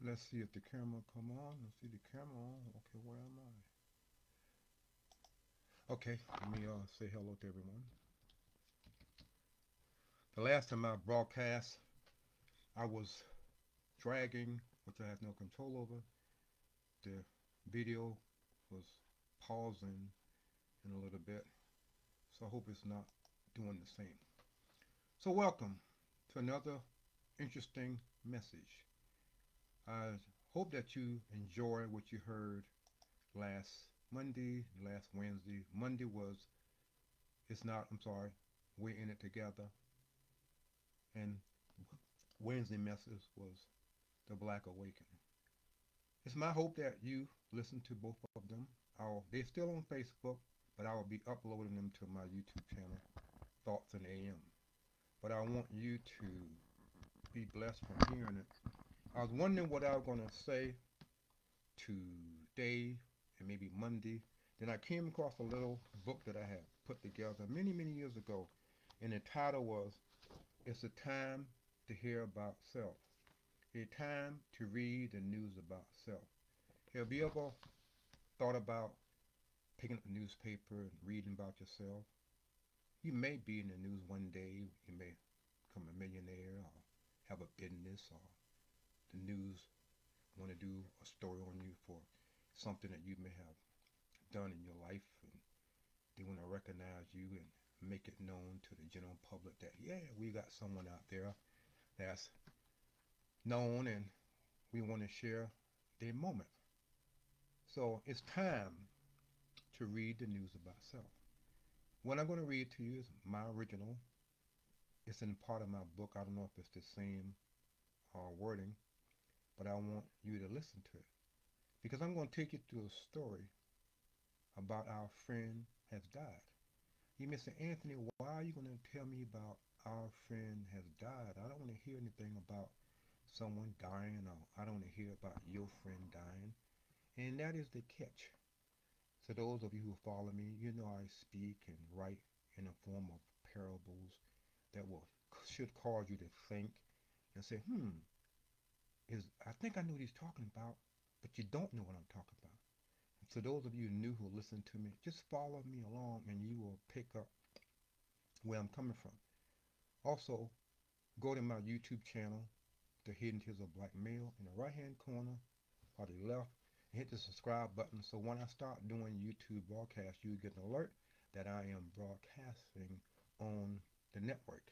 Let's see if the camera come on. Let's see the camera on. Okay, where am I? Okay, let me say hello to everyone. The last time I broadcast, I was dragging, which I had no control over. The video was pausing in a little bit, so I hope it's not doing the same. So welcome to another interesting message. I hope that you enjoy what you heard last Monday, last Wednesday. Monday was it's not. I'm sorry. We're in it together. And Wednesday message was the Black Awakening. It's my hope that you listen to both of them. They're still on Facebook, but I will be uploading them to my YouTube channel, Thoughts in AM. But I want you to be blessed from hearing it. I was wondering what I was going to say today and maybe Monday. Then I came across a little book that I had put together many, many years ago. And the title was It's a Time to Hear About Self. A time to read the news about self. Have you ever thought about picking up a newspaper and reading about yourself? You may be in the news one day. You may become a millionaire or have a business, or the news want to do a story on you for something that you may have done in your life, and they want to recognize you and make it known to the general public that, yeah, we got someone out there that's known and we want to share their moment. So it's time to read the news about self. What I'm going to read to you is my original. It's in part of my book. I don't know if it's the same wording, but I want you to listen to it because I'm going to take you through a story about our friend has died. You may say, Anthony, why are you going to tell me about our friend has died? I don't want to hear anything about someone dying, or I don't want to hear about your friend dying. And that is the catch. So those of you who follow me, you know I speak and write in the form of parables that will should cause you to think and say, is I think I know what he's talking about, but you don't know what I'm talking about. So those of you new who listen to me, just follow me along and you will pick up where I'm coming from. Also, go to my YouTube channel, The Hidden Tears of Black Male, in the right hand corner or the left, and hit the subscribe button so when I start doing YouTube broadcasts, you get an alert that I am broadcasting on the network.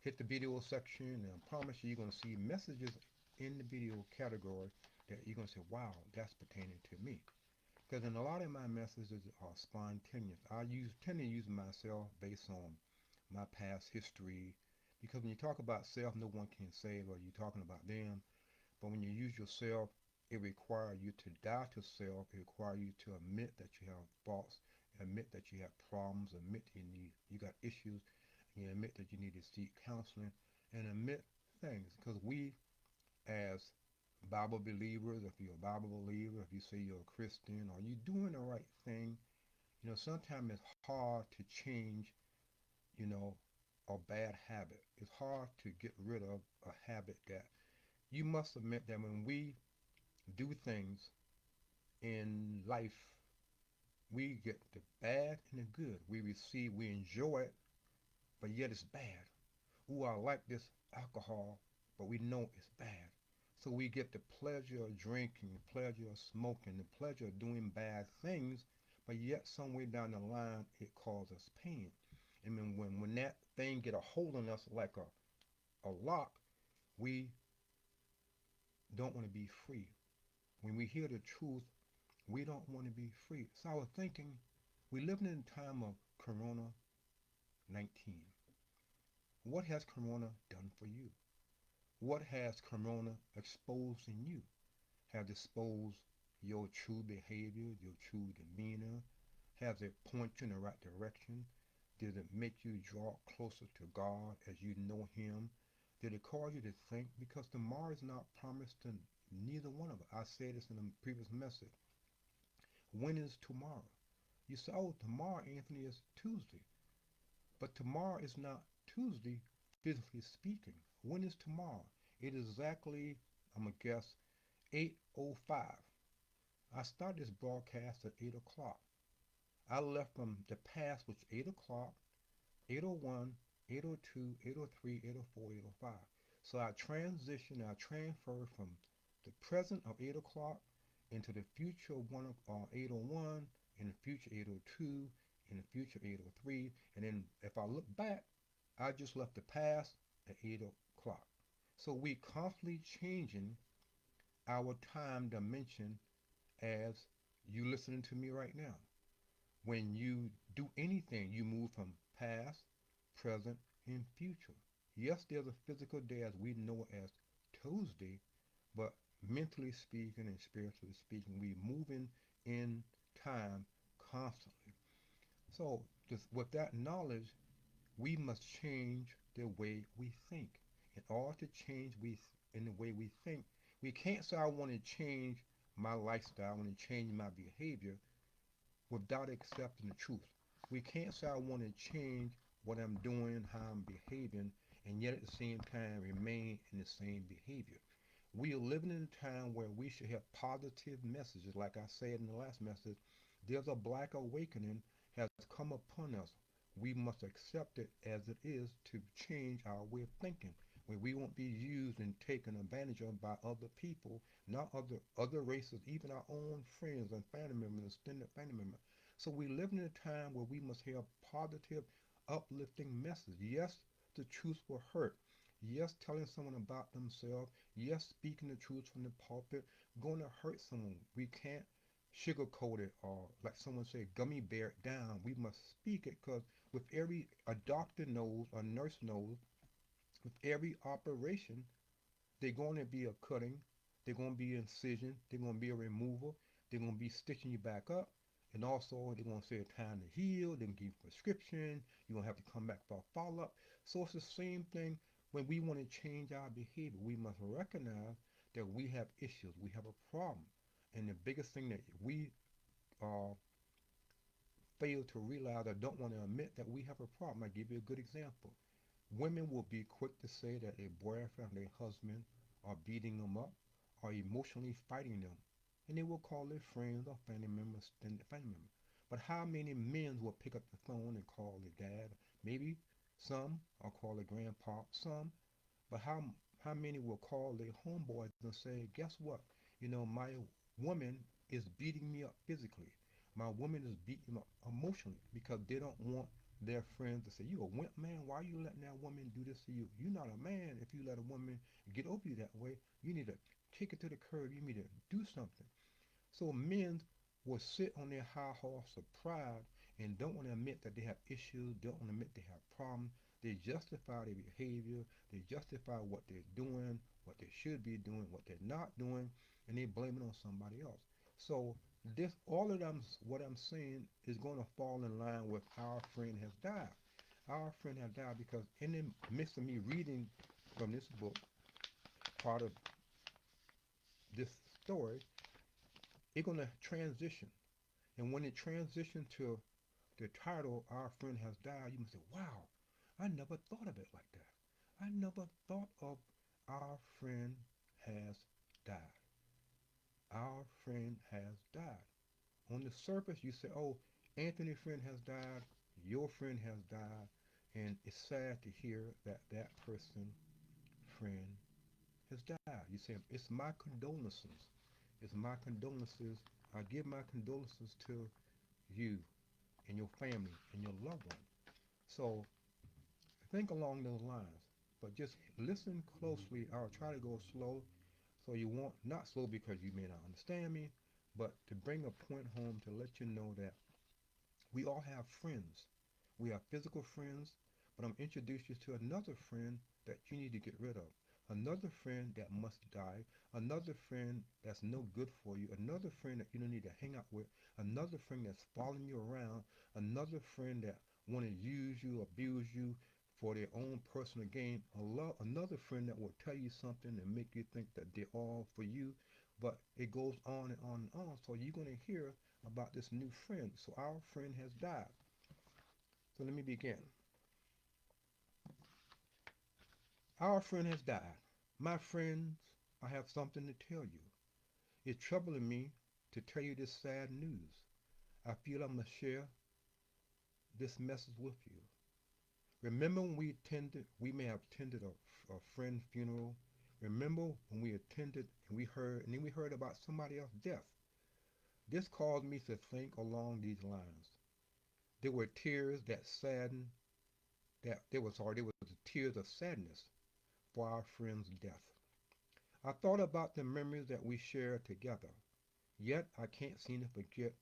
Hit the video section, and I promise you, you're going to see messages in the video category that you're going to say, wow, that's pertaining to me. Because in a lot of my messages are spontaneous. Tend to use myself based on my past history. Because when you talk about self, no one can say, well, you're talking about them. But when you use yourself, it requires you to die to self. It requires you to admit that you have faults, admit that you have problems, admit you got issues, and you admit that you need to seek counseling, and admit things. Because we, as Bible believers, if you're a Bible believer, if you say you're a Christian, are you doing the right thing? Sometimes it's hard to change, you know, a bad habit. It's hard to get rid of a habit that you must admit that when we do things in life, we get the bad and the good. We enjoy it, but yet it's bad. Ooh, I like this alcohol, but we know it's bad. So we get the pleasure of drinking, the pleasure of smoking, the pleasure of doing bad things, but yet somewhere down the line it causes us pain. And when that thing get a hold on us like a lock, we don't want to be free. When we hear the truth, we don't want to be free. So I was thinking, we live in a time of Corona 19. What has Corona done for you? What has Corona exposed in you? Has it exposed your true behavior, your true demeanor? Has it pointed you in the right direction? Did it make you draw closer to God as you know Him? Did it cause you to think? Because tomorrow is not promised to neither one of us. I said this in a previous message. When is tomorrow? You say, oh, tomorrow, Anthony, is Tuesday. But tomorrow is not Tuesday, physically speaking. When is tomorrow? It is exactly, I'm going to guess, 8:05. I started this broadcast at 8 o'clock. I left from the past, which 8 o'clock, 8:01, 8:02, 8:03, 8:04, 8:05. So I transitioned, I transferred from the present of 8 o'clock into the future of 8:01, in the future 8:02, in the future 8:03, and then if I look back, I just left the past at 8 o'clock. So we constantly changing our time dimension as you listening to me right now. When you do anything, you move from past, present, and future. Yes, there's a physical day as we know it as Tuesday, but mentally speaking and spiritually speaking, we moving in time constantly. So, just with that knowledge, we must change the way we think. In order to change in the way we think, we can't say I want to change my lifestyle, I want to change my behavior without accepting the truth. We can't say I want to change what I'm doing, how I'm behaving, and yet at the same time remain in the same behavior. We are living in a time where we should have positive messages. Like I said in the last message, there's a black awakening has come upon us. We must accept it as it is to change our way of thinking, where we won't be used and taken advantage of by other people, not other races, even our own friends and family members, extended family members. So we live in a time where we must have positive, uplifting message. Yes, the truth will hurt. Yes, telling someone about themselves. Yes, speaking the truth from the pulpit going to hurt someone. We can't sugarcoat it or, like someone said, gummy bear it down. We must speak it because with every a doctor knows, a nurse knows, with every operation, they're going to be a cutting, they're going to be an incision, they're going to be a removal, they're going to be stitching you back up, and also they're going to say a time to heal, they can give you a prescription, you're going to have to come back for a follow-up. So it's the same thing when we want to change our behavior. We must recognize that we have issues, we have a problem. And the biggest thing that we uh, fail to realize or don't want to admit that we have a problem. I give you a good example. Women will be quick to say that their boyfriend, their husband are beating them up, are emotionally fighting them. And they will call their friends or family members, extended family members. But how many men will pick up the phone and call their dad? Maybe some, or call their grandpa, some. But how many will call their homeboys and say, guess what? My woman is beating me up physically. My woman is beating me up emotionally because they don't want their friends to say, you a wimp man, why are you letting that woman do this to you? You're not a man if you let a woman get over you that way. You need to kick it to the curb. You need to do something. So men will sit on their high horse of pride and don't want to admit that they have issues, don't want to admit they have problems. They justify their behavior, they justify what they're doing, what they should be doing, what they're not doing, and they blame it on somebody else. So this all of them what I'm saying is going to fall in line with our friend has died. Our friend has died because in the midst of me reading from this book, part of this story, it's going to transition. And when it transitioned to the title, Our Friend Has Died, you must say, wow, I never thought of it like that. I never thought of Our Friend Has Died. Our friend has died. On the surface, you say, oh, Anthony's friend has died, your friend has died, and it's sad to hear that that person, friend, has died. You say, it's my condolences. It's my condolences. I give my condolences to you and your family and your loved one. So think along those lines, but just listen closely. I'll try to go slow so you won't, not slow because you may not understand me, but to bring a point home to let you know that we all have friends. We have physical friends, but I'm introducing you to another friend that you need to get rid of. Another friend that must die. Another friend that's no good for you. Another friend that you don't need to hang out with. Another friend that's following you around. Another friend that want to use you, abuse you for their own personal gain. Another friend that will tell you something and make you think that they're all for you. But it goes on and on and on. So you're going to hear about this new friend. So our friend has died. So let me begin. Our friend has died. My friends, I have something to tell you. It's troubling me to tell you this sad news. I feel I must share this message with you. Remember when we may have attended a friend's funeral. Remember when we attended and we heard, and then we heard about somebody else's death. This caused me to think along these lines. There were tears that saddened, there was tears of sadness for our friend's death. I thought about the memories that we shared together, yet I can't seem to forget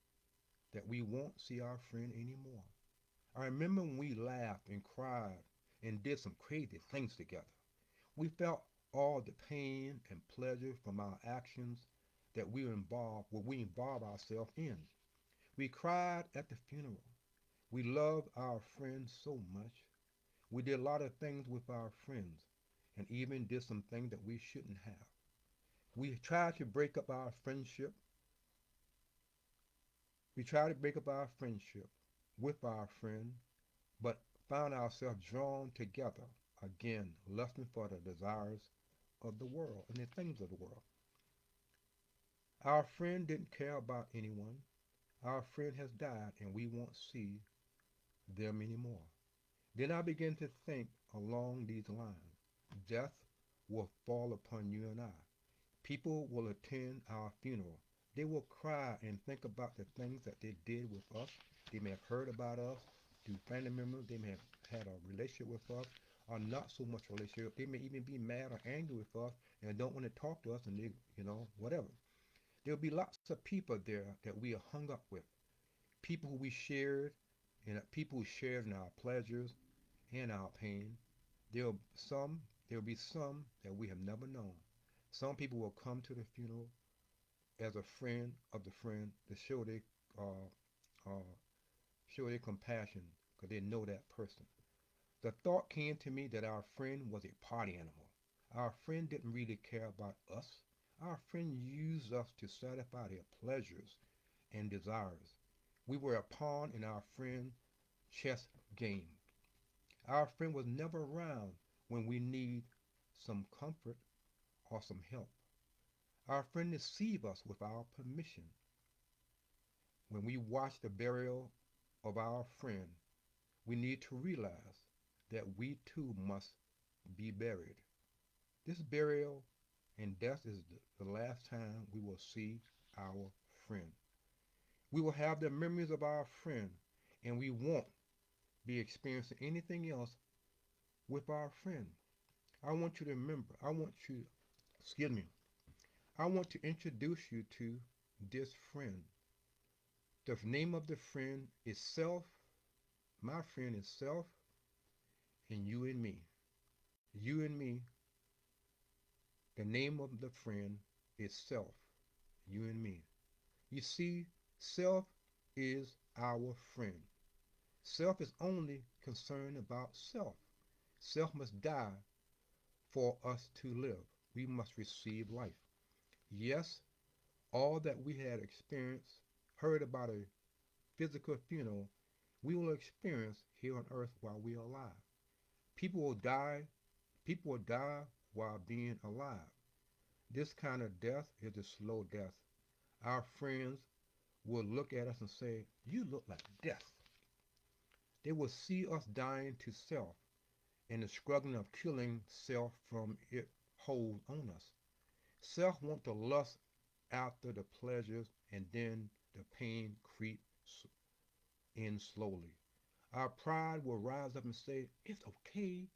that we won't see our friend anymore. I remember when we laughed and cried and did some crazy things together. We felt all the pain and pleasure from our actions that we involved ourselves in. We cried at the funeral. We loved our friends so much. We did a lot of things with our friends and even did some things that we shouldn't have. We tried to break up our friendship. We tried to break up our friendship with our friend, but found ourselves drawn together again, lusting for the desires of the world and the things of the world. Our friend didn't care about anyone. Our friend has died and we won't see them anymore. Then I began to think along these lines. Death will fall upon you and I. People will attend our funeral. They will cry and think about the things that they did with us. They may have heard about us through family members. They may have had a relationship with us or not so much relationship. They may even be mad or angry with us and don't want to talk to us and they, whatever. There'll be lots of people there that we are hung up with. People who we shared and people who shared in our pleasures and our pain. There'll be some that we have never known. Some people will come to the funeral as a friend of the friend to uh, uh, show their compassion because they know that person. The thought came to me that our friend was a party animal. Our friend didn't really care about us. Our friend used us to satisfy their pleasures and desires. We were a pawn in our friend's chess game. Our friend was never around when we need some comfort or some help. Our friend deceived us with our permission. When we watch the burial of our friend, we need to realize that we too must be buried. This burial and death is the last time we will see our friend. We will have the memories of our friend and we won't be experiencing anything else with our friend. I want you to remember, excuse me, I want to introduce you to this friend. The name of the friend is Self. My friend is Self and you and me. You and me, the name of the friend is Self. You and me. You see, Self is our friend. Self is only concerned about self. Self must die for us to live. We must receive life. Yes, all that we had experienced, heard about a physical funeral, we will experience here on earth while we are alive. People will die, people will die while being alive. This kind of death is a slow death. Our friends will look at us and say, "You look like death." They will see us dying to self and the struggling of killing self from it hold on us. Self want to lust after the pleasures and then the pain creeps in slowly. Our pride will rise up and say, "It's okay.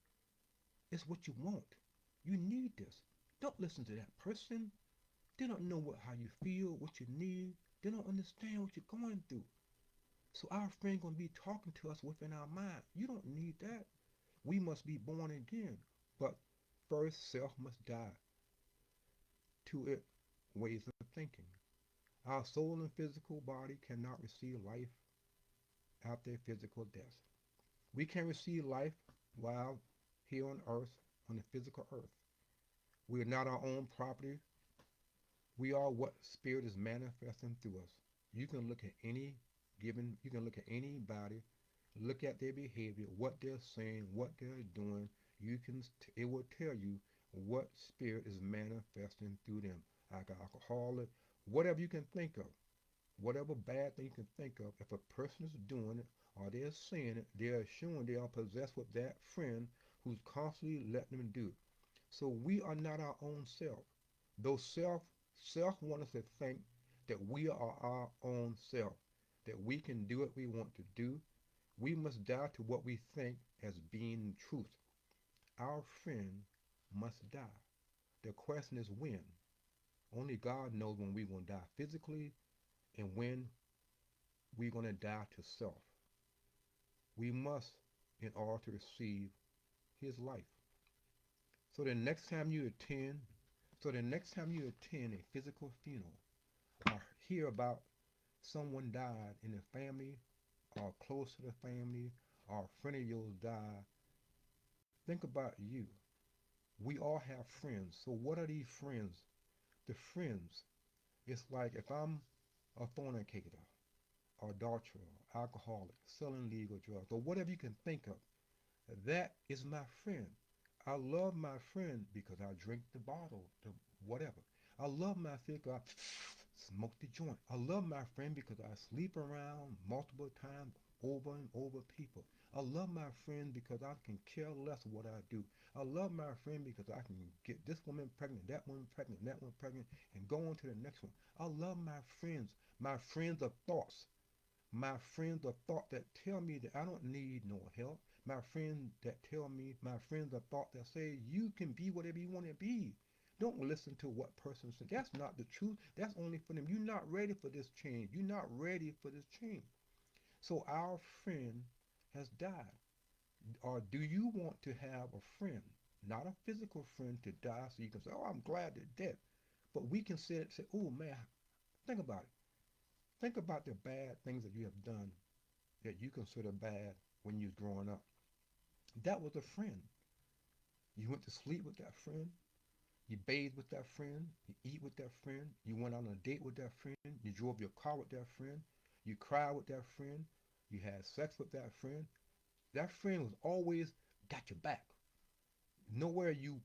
It's what you want. You need this. Don't listen to that person. They don't know how you feel, what you need. They don't understand what you're going through." So our friend gonna be talking to us within our mind. You don't need that. We must be born again. But first, self must die to its ways of thinking. Our soul and physical body cannot receive life after physical death. We can receive life while here on earth, on the physical earth. We are not our own property. We are what spirit is manifesting through us. You can look at anybody, look at their behavior, what they're saying, what they're doing. It will tell you what spirit is manifesting through them. Like an alcoholic, Whatever you can think of, whatever bad thing you can think of, if a person is doing it or they're saying it, they're showing they are possessed with that friend who's constantly letting them do it. So we are not our own self. Though self wants us to think that we are our own self, that we can do what we want to do, we must die to what we think as being truth. Our friend must die. The question is when. Only God knows when we're going to die physically and when we're going to die to self. We must in order to receive his life. So the next time you attend, so the next time you attend a physical funeral or hear about someone died in the family or close to the family or a friend of yours died, think about you. We all have friends. So what are these friends? The friends, it's like if I'm a fornicator, or adulterer, alcoholic, selling legal drugs, or whatever you can think of, that is my friend. I love my friend because I drink the bottle, the whatever. I love my friend because I smoke the joint. I love my friend because I sleep around multiple times over and over people. I love my friend because I can care less what I do. I love my friend because I can get this woman pregnant, that woman pregnant, that one pregnant, and go on to the next one. I love my friends of thoughts. My friends of thought that tell me that I don't need no help. My friends that tell me, my friends of thought that say you can be whatever you want to be. Don't listen to what person says. That's not the truth. That's only for them. You're not ready for this change. You're not ready for this change. So our friend has died. Or do you want to have a friend, not a physical friend to die so you can say, oh, I'm glad they're dead. But we can say, oh man, think about it. Think about the bad things that you have done that you consider bad when you was growing up. That was a friend. You went to sleep with that friend. You bathed with that friend. You eat with that friend. You went on a date with that friend. You drove your car with that friend. You cried with that friend. You had sex with that friend. That friend was always got your back. Nowhere you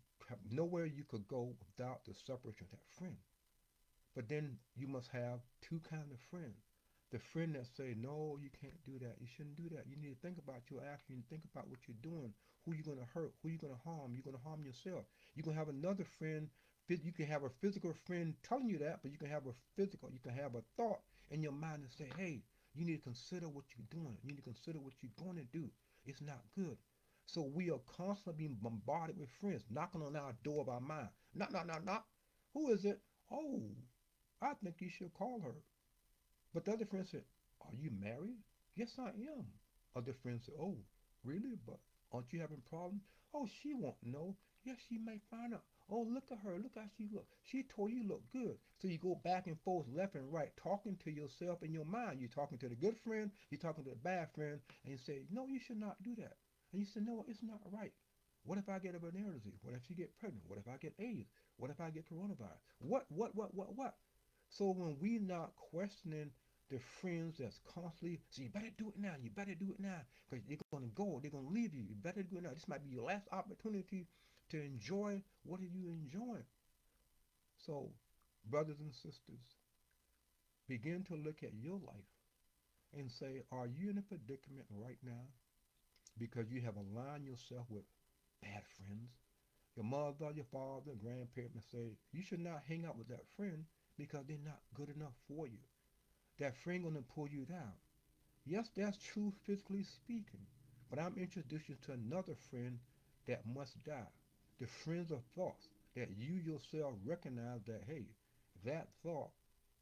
nowhere you could go without the separation of that friend. But then you must have two kinds of friends. The friend that say, no, you can't do that. You shouldn't do that. You need to think about your action. Think about what you're doing. Who you're going to hurt. Who you're going to harm. You're going to harm yourself. You can have another friend. You can have a physical friend telling you that, but you can have a thought in your mind and say, hey, you need to consider what you're doing. You need to consider what you're going to do. It's not good. So we are constantly being bombarded with friends knocking on our door of our mind. Knock, knock, knock, knock. Who is it? Oh, I think you should call her. But the other friend said, are you married? Yes, I am. Other friend said, oh, really? But aren't you having problems? Oh, she won't know. Yes, she may find out. Oh, look at her. Look how she look. She told you look good. So you go back and forth, left and right, talking to yourself in your mind. You're talking to the good friend, you're talking to the bad friend, and you say, no, you should not do that. And you say, no, it's not right. What if I get a venereal disease? What if she get pregnant? What if I get AIDS? What if I get coronavirus? What? So when we not questioning the friends that's constantly, so you better do it now, you better do it now, because they're going to go, they're going to leave you. You better do it now. This might be your last opportunity to enjoy what are you enjoying. So, brothers and sisters, begin to look at your life and say, are you in a predicament right now because you have aligned yourself with bad friends? Your mother, your father, grandparents may say, you should not hang out with that friend because they're not good enough for you. That friend gonna pull you down. Yes, that's true physically speaking, but I'm introducing you to another friend that must die. The friends of thoughts that you yourself recognize that, hey, that thought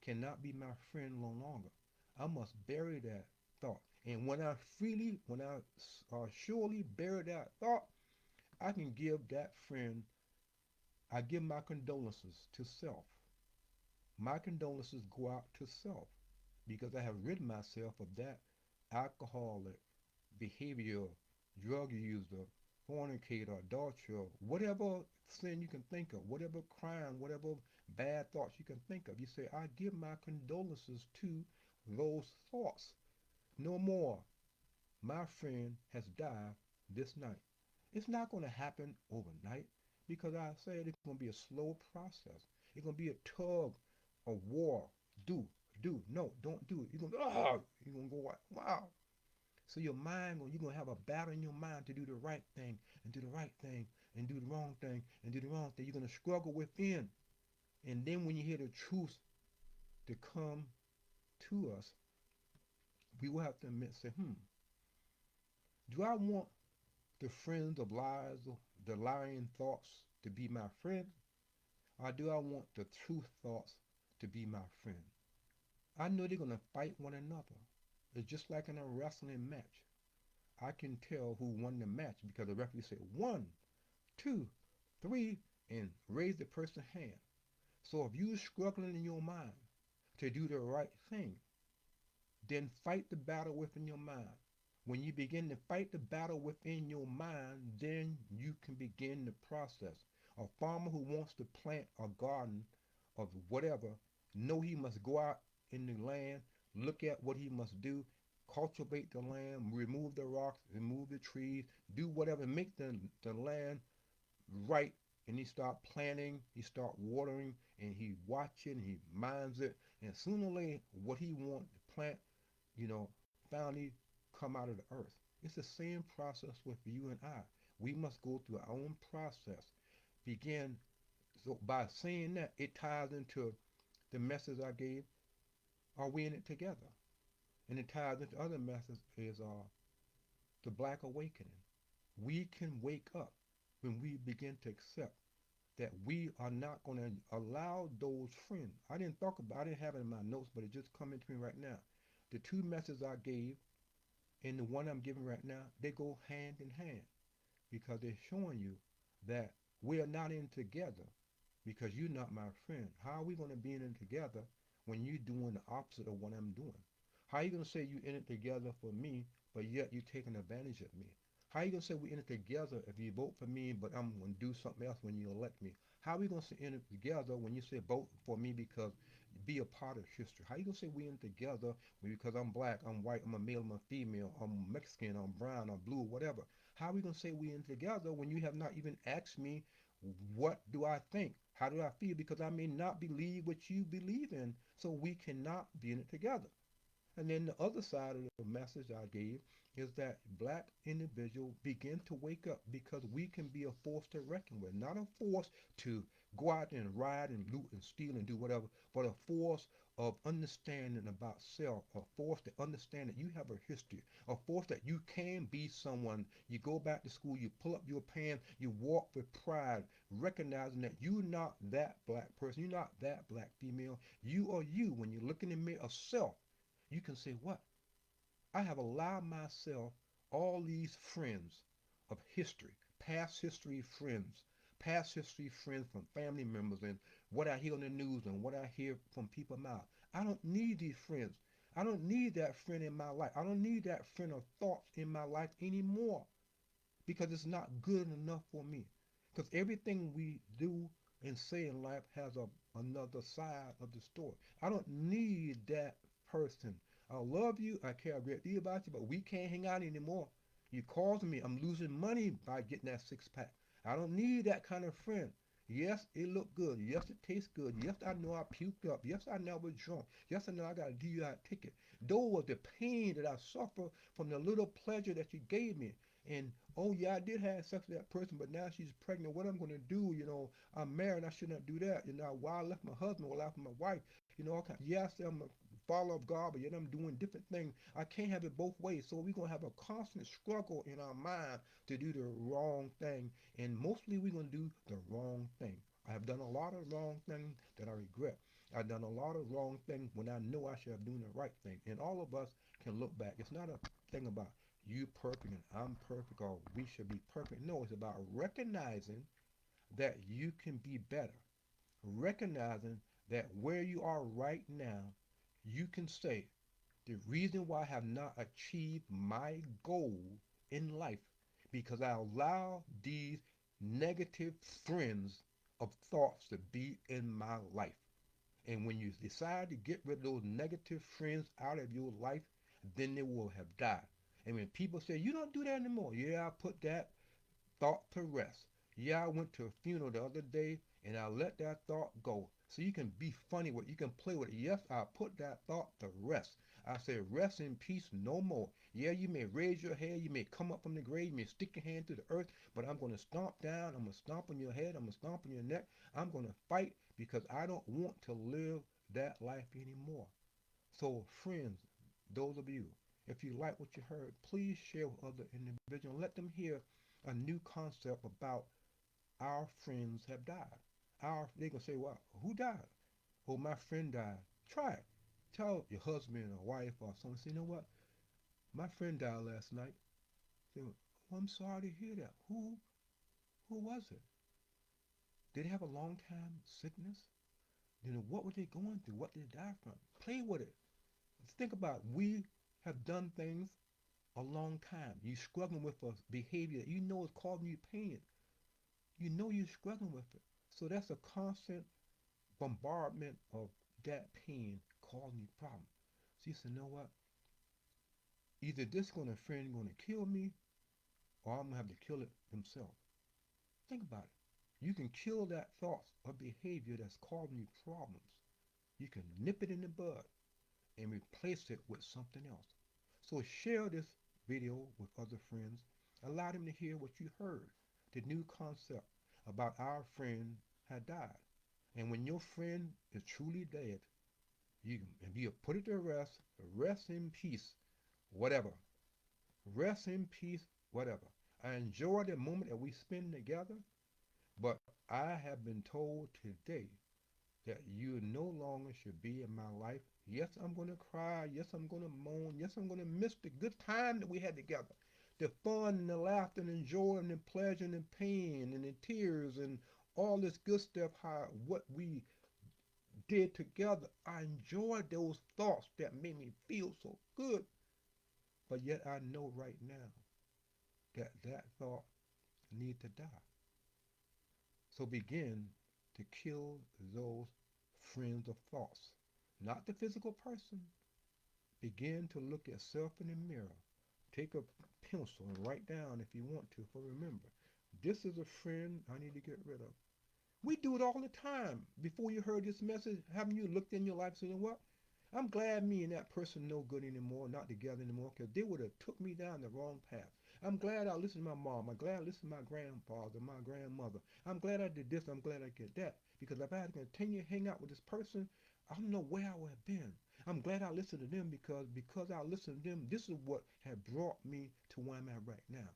cannot be my friend no longer. I must bury that thought. And when I surely bury that thought, I can give that friend, I give my condolences to self. My condolences go out to self because I have rid myself of that alcoholic, behavior, drug user, fornicator, adulterer, whatever sin you can think of, whatever crime, whatever bad thoughts you can think of. You say, I give my condolences to those thoughts. No more. My friend has died this night. It's not going to happen overnight because I said it's going to be a slow process. It's going to be a tug a war. Do, no, don't do it. You're gonna, you're gonna go, wow. So your mind, you're gonna have a battle in your mind to do the right thing and do the right thing and do the wrong thing and do the wrong thing. You're gonna struggle within. And then when you hear the truth to come to us, we will have to admit, say, do I want the friends of lies, the lying thoughts to be my friend? Or do I want the truth thoughts to be my friend? I know they're gonna fight one another. It's just like in a wrestling match. I can tell who won the match because the referee said 1, 2, 3, and raise the person's hand. So if you're struggling in your mind to do the right thing, then fight the battle within your mind. When you begin to fight the battle within your mind, then you can begin the process. A farmer who wants to plant a garden of whatever, know he must go out in the land, look at what he must do, cultivate the land, remove the rocks, remove the trees, do whatever, make the land right. And he start planting, he start watering, and he watching, he minds it, and sooner or later, what he want to plant, you know, finally come out of the earth. It's the same process with you and I. We must go through our own process. Begin, so by saying that, it ties into the message I gave. Are we in it together? And it ties into other messages is the Black Awakening. We can wake up when we begin to accept that we are not going to allow those friends. I didn't have it in my notes, but it just coming to me right now. The two messages I gave and the one I'm giving right now, they go hand in hand because they're showing you that we are not in together because you're not my friend. How are we going to be in it together when you're doing the opposite of what I'm doing? How are you going to say you're in it together for me, but yet you're taking advantage of me? How are you going to say we're in it together if you vote for me, but I'm going to do something else when you elect me? How are we going to say in it together when you say vote for me because be a part of history? How are you going to say we're in it together because I'm black, I'm white, I'm a male, I'm a female, I'm Mexican, I'm brown, I'm blue, whatever? How are we going to say we're in it together when you have not even asked me what do I think? How do I feel? Because I may not believe what you believe in, so we cannot be in it together. And then the other side of the message I gave is that black individuals begin to wake up because we can be a force to reckon with. Not a force to go out and ride and loot and steal and do whatever, but a force of understanding about self, a force to understand that you have a history, a force that you can be someone. You go back to school, you pull up your pants, you walk with pride, recognizing that you're not that black person, you're not that black female, you are you. When you look in the mirror of self, you can say, what? I have allowed myself all these friends of history, past history friends from family members and what I hear on the news and what I hear from people's mouth. I don't need these friends. I don't need that friend in my life. I don't need that friend of thoughts in my life anymore because it's not good enough for me. Because everything we do and say in life has another side of the story. I don't need that person. I love you. I care a great deal about you, but we can't hang out anymore. You causing me. I'm losing money by getting that six pack. I don't need that kind of friend. Yes, it looked good. Yes, it tastes good. Yes, I know I puked up. Yes, I know I was drunk. Yes, I know I got a DUI ticket. Though was the pain that I suffer from the little pleasure that you gave me. And oh yeah, I did have sex with that person, but now she's pregnant. What I'm gonna do? I'm married. I should not do that. Why I left my husband, why I left my wife. Yes, I'm a follower of God, but yet I'm doing different things. I can't have it both ways. So we're gonna have a constant struggle in our mind to do the wrong thing, and mostly we're gonna do the wrong thing. I have done a lot of wrong things that I regret. I've done a lot of wrong things when I know I should have done the right thing. And all of us can look back. It's not a thing about you perfect and I'm perfect or we should be perfect. No, it's about recognizing that you can be better. Recognizing that where you are right now, you can say, the reason why I have not achieved my goal in life because I allow these negative friends of thoughts to be in my life. And when you decide to get rid of those negative friends out of your life, then they will have died. And when people say, you don't do that anymore, yeah, I put that thought to rest. Yeah, I went to a funeral the other day and I let that thought go. So you can be funny with it. You can play with it. Yes, I put that thought to rest. I say, rest in peace no more. Yeah, you may raise your head, you may come up from the grave, you may stick your hand to the earth, but I'm going to stomp down, I'm going to stomp on your head, I'm going to stomp on your neck. I'm going to fight because I don't want to live that life anymore. So, friends, those of you, if you like what you heard, please share with other individuals. Let them hear a new concept about our friends have died. They gonna say, well, who died? Oh, my friend died. Try it. Tell your husband or wife or someone, say, you know what? My friend died last night. Say, oh, I'm sorry to hear that. Who was it? Did they have a long time sickness? You know, what were they going through? What did they die from? Play with it. Think about it. We have done things a long time. You struggling with a behavior that you know is causing you pain. You know you're struggling with it. So that's a constant bombardment of that pain causing you problems. So you say, you know what? Either this gonna friend gonna kill me or I'm gonna have to kill it themselves. Think about it. You can kill that thought or behavior that's causing you problems. You can nip it in the bud and replace it with something else. So share this video with other friends. Allow them to hear what you heard, the new concept about our friend had died. And when your friend is truly dead, you put it to rest in peace, whatever. Rest in peace, whatever. I enjoy the moment that we spend together, but I have been told today that you no longer should be in my life. Yes, I'm going to cry. Yes, I'm going to moan. Yes, I'm going to miss the good time that we had together. The fun and the laughter and the joy and the pleasure and the pain and the tears and all this good stuff, how what we did together. I enjoyed those thoughts that made me feel so good. But yet I know right now that that thought need to die. So begin to kill those friends of thoughts. Not the physical person. Begin to look at self in the mirror. Take a pencil and write down if you want to. For remember, this is a friend I need to get rid of. We do it all the time. Before you heard this message, haven't you looked in your life and said, you know what? I'm glad me and that person no good anymore, not together anymore, because they would have took me down the wrong path. I'm glad I listened to my mom. I'm glad I listened to my grandfather, my grandmother. I'm glad I did this. I'm glad I did that. Because if I had to continue to hang out with this person, I don't know where I would have been. I'm glad I listened to them because I listened to them, this is what had brought me to where I'm at right now.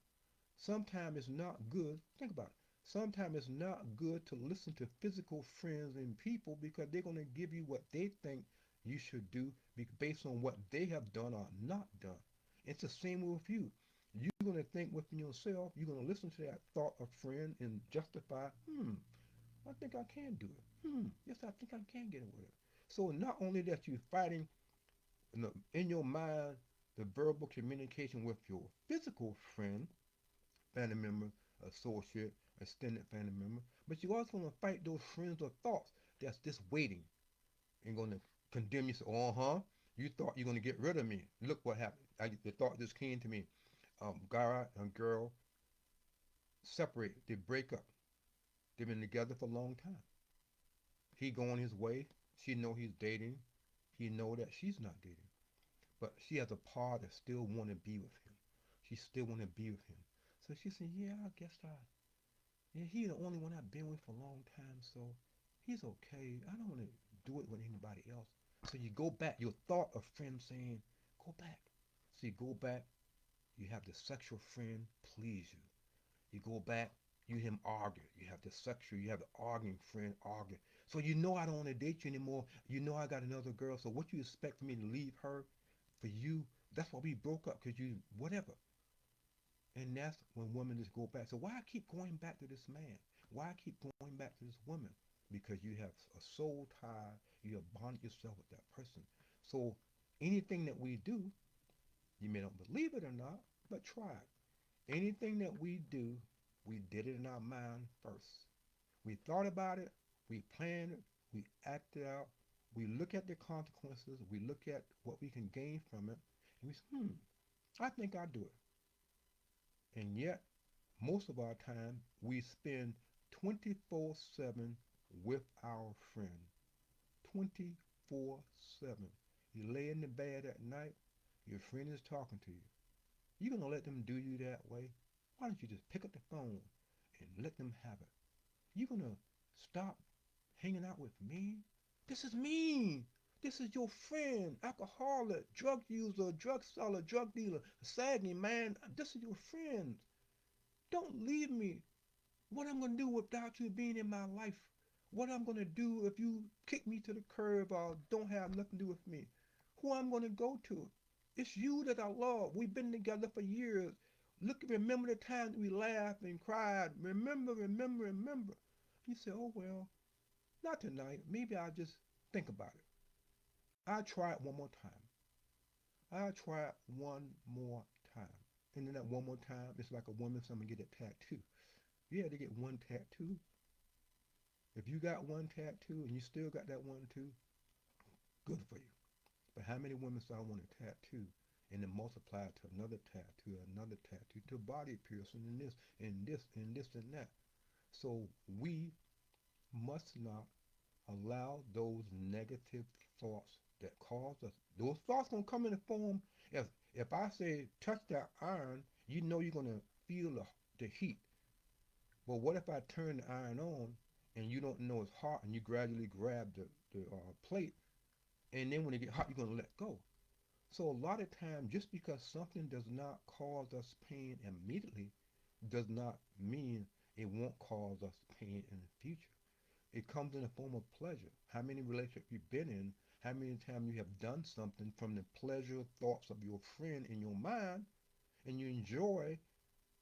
Sometimes it's not good. Think about it. Sometimes it's not good to listen to physical friends and people because they're going to give you what they think you should do based on what they have done or not done. It's the same with you. You're going to think within yourself, you're going to listen to that thought of friend and justify, I think I can do it. Yes, I think I can get away with it. So not only that you're fighting in your mind the verbal communication with your physical friend, family member, associate, extended family member. But you're also going to fight those friends or thoughts that's just waiting and going to condemn you. Say, you thought you're going to get rid of me. Look what happened. The thought just came to me. Guy and girl separate. They break up. They've been together for a long time. He going his way. She know he's dating. He know that she's not dating. But she has a part that still want to be with him. She still want to be with him. So she said, yeah, I guess yeah, he's the only one I've been with for a long time, so he's okay. I don't want to do it with anybody else. So you go back. Your thought of friend saying, go back. So you go back. You have the sexual friend please you. You go back. You and him argue. You have the sexual. You have the arguing friend argue. So you know I don't want to date you anymore. You know I got another girl. So what you expect for me to leave her for you? That's why we broke up because you whatever. And that's when women just go back. So why I keep going back to this man? Why I keep going back to this woman? Because you have a soul tie. You have bonded yourself with that person. So anything that we do, you may not believe it or not, but try it. Anything that we do, we did it in our mind first. We thought about it, we planned it, we acted out, we look at the consequences, we look at what we can gain from it, and we say, I think I'll do it. And yet, most of our time, we spend 24/7 with our friend 24/7. You lay in the bed at night, your friend is talking to you. You gonna let them do you that way? Why don't you just pick up the phone and let them have it? You gonna stop hanging out with me? This is me. This is your friend, alcoholic, drug user, drug seller, drug dealer, sagging man. This is your friend. Don't leave me. What I'm gonna do without you being in my life? What I'm gonna do if you kick me to the curb or don't have nothing to do with me? Who I'm gonna go to? It's you that I love. We've been together for years. Look, remember the time that we laughed and cried. Remember, remember, remember. You say, oh well, not tonight. Maybe I'll just think about it. I'll try it one more time. I'll try it one more time. And then that one more time, it's like a woman, someone get a tattoo. Yeah, they get one tattoo. If you got one tattoo and you still got that one too, good for you. But how many women say I want a tattoo and then multiply it to another tattoo, to body piercing and this and this and this and that. So we must not allow those negative thoughts that cause us. Those thoughts gonna come in the form. If I say touch that iron, you know you're gonna feel the heat. But what if I turn the iron on and you don't know it's hot and you gradually grab the plate and then when it get hot you're gonna let go. So a lot of times just because something does not cause us pain immediately does not mean it won't cause us pain in the future. It comes in the form of pleasure. How many relationships you've been in, how many times you have done something from the pleasure thoughts of your friend in your mind, and you enjoy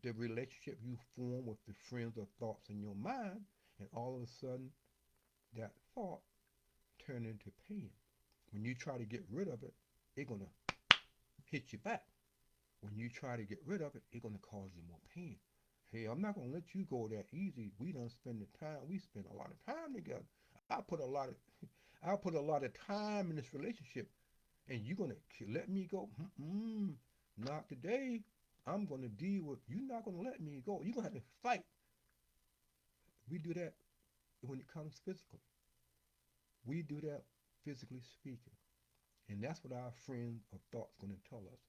the relationship you form with the friends or thoughts in your mind, and all of a sudden that thought turn into pain. When you try to get rid of it, it's gonna hit you back. When you try to get rid of it, it's gonna cause you more pain. Hey, I'm not gonna let you go that easy. We don't spend the time. We spend a lot of time together. I put a lot of, I put a lot of time in this relationship, and you gonna let me go? Mm-mm, not today. I'm gonna deal with. You're not gonna let me go. You're gonna have to fight. We do that when it comes physically. We do that physically speaking. And that's what our friend of thought's gonna tell us.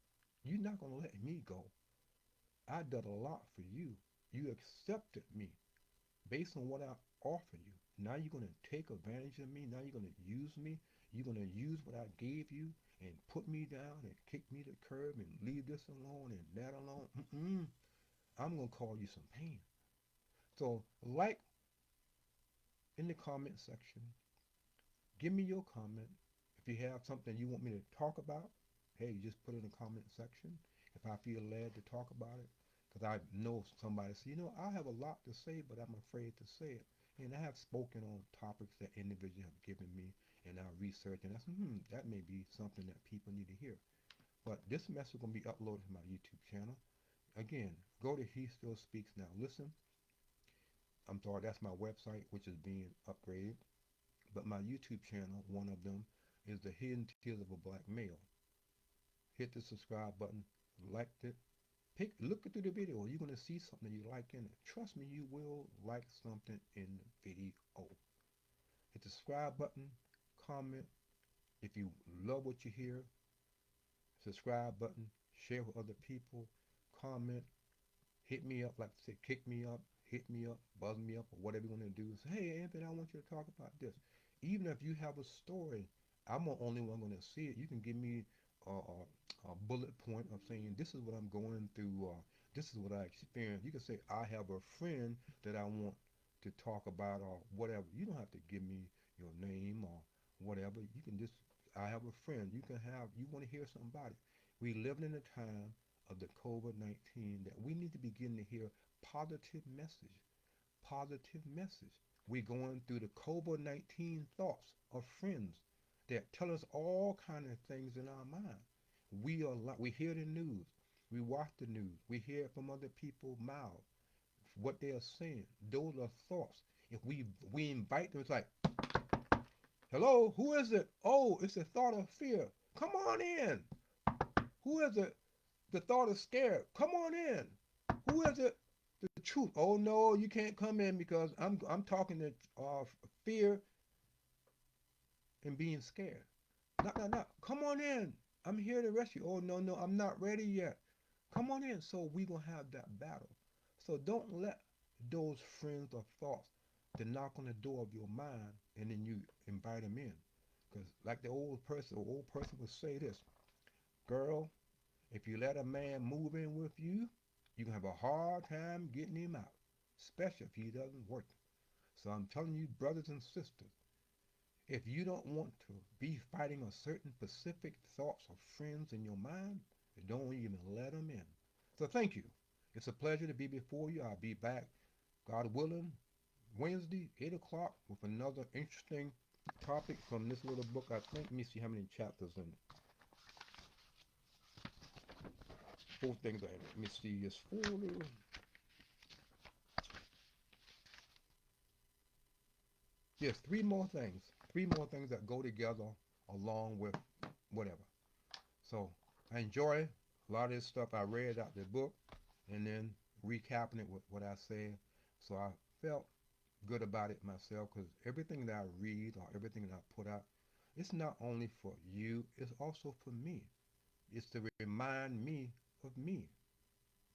You're not gonna let me go. I did a lot for you. You accepted me based on what I offer you. Now you're gonna take advantage of me. Now you're gonna use me. You're gonna use what I gave you and put me down and kick me to the curb and leave this alone and that alone. Mm-mm. I'm gonna cause you some pain. So like in the comment section, give me your comment. If you have something you want me to talk about, hey, just put it in the comment section. If I feel led to talk about it, because I know somebody say, I have a lot to say, but I'm afraid to say it. And I have spoken on topics that individuals have given me and I research, and I said, that may be something that people need to hear. But this message is going to be uploaded to my YouTube channel. Again, go to He Still Speaks Now. Listen, I'm sorry, that's my website, which is being upgraded. But my YouTube channel, one of them, is The Hidden Tears of a Black Male. Hit the subscribe button, like it, look through the video. You're going to see something you like in it. Trust me, you will like something in the video. Hit the subscribe button, comment. If you love what you hear, subscribe button, share with other people, comment, hit me up, like I said, kick me up, hit me up, buzz me up, or whatever you want to do. Say, hey, Anthony, I want you to talk about this. Even if you have a story, I'm the only one going to see it. You can give me a bullet point of saying, this is what I'm going through, this is what I experienced. You can say, I have a friend that I want to talk about, or whatever. You don't have to give me your name or whatever. You can just, I have a friend. You can have, you want to hear something about it. We live in a time of the COVID-19 that we need to begin to hear positive message, positive message. We're going through the COVID-19 thoughts of friends that tell us all kind of things in our mind. We hear the news, we watch the news, we hear it from other people's mouths, what they are saying. Those are thoughts. If we invite them, it's like, hello, who is it? Oh, it's a thought of fear. Come on in. Who is it? The thought is scared. Come on in. Who is it? The truth. Oh no, you can't come in because I'm talking to fear and being scared. No, no, no. Come on in. I'm here to rescue. Oh no, no, I'm not ready yet. Come on in. So we gonna have that battle. So don't let those friends or thoughts to knock on the door of your mind and then you invite them in. Because like the old person would say this, girl, if you let a man move in with you, you can have a hard time getting him out, especially if he doesn't work. So I'm telling you, brothers and sisters, if you don't want to be fighting a certain specific thoughts or friends in your mind, don't even let them in. So thank you. It's a pleasure to be before you. I'll be back, God willing, Wednesday, 8 o'clock, with another interesting topic from this little book. I think, let me see how many chapters in it. Four things. Let me see. It's four. Yes, three more things. Three more things that go together along with whatever. So I enjoy a lot of this stuff. I read out the book and then recapping it with what I said. So I felt good about it myself because everything that I read or everything that I put out, it's not only for you, it's also for me. It's to remind me of me.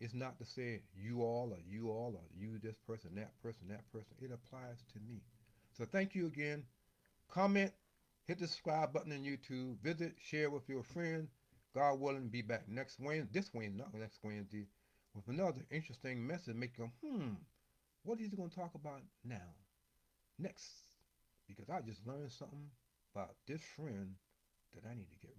It's not to say you all or you this person, that person, that person. It applies to me. So thank you again. Comment, hit the subscribe button on YouTube, visit, share with your friends. God willing, be back next Wednesday, this Wednesday, not next Wednesday, with another interesting message. Make you go, what is he going to talk about now? Next. Because I just learned something about this friend that I need to get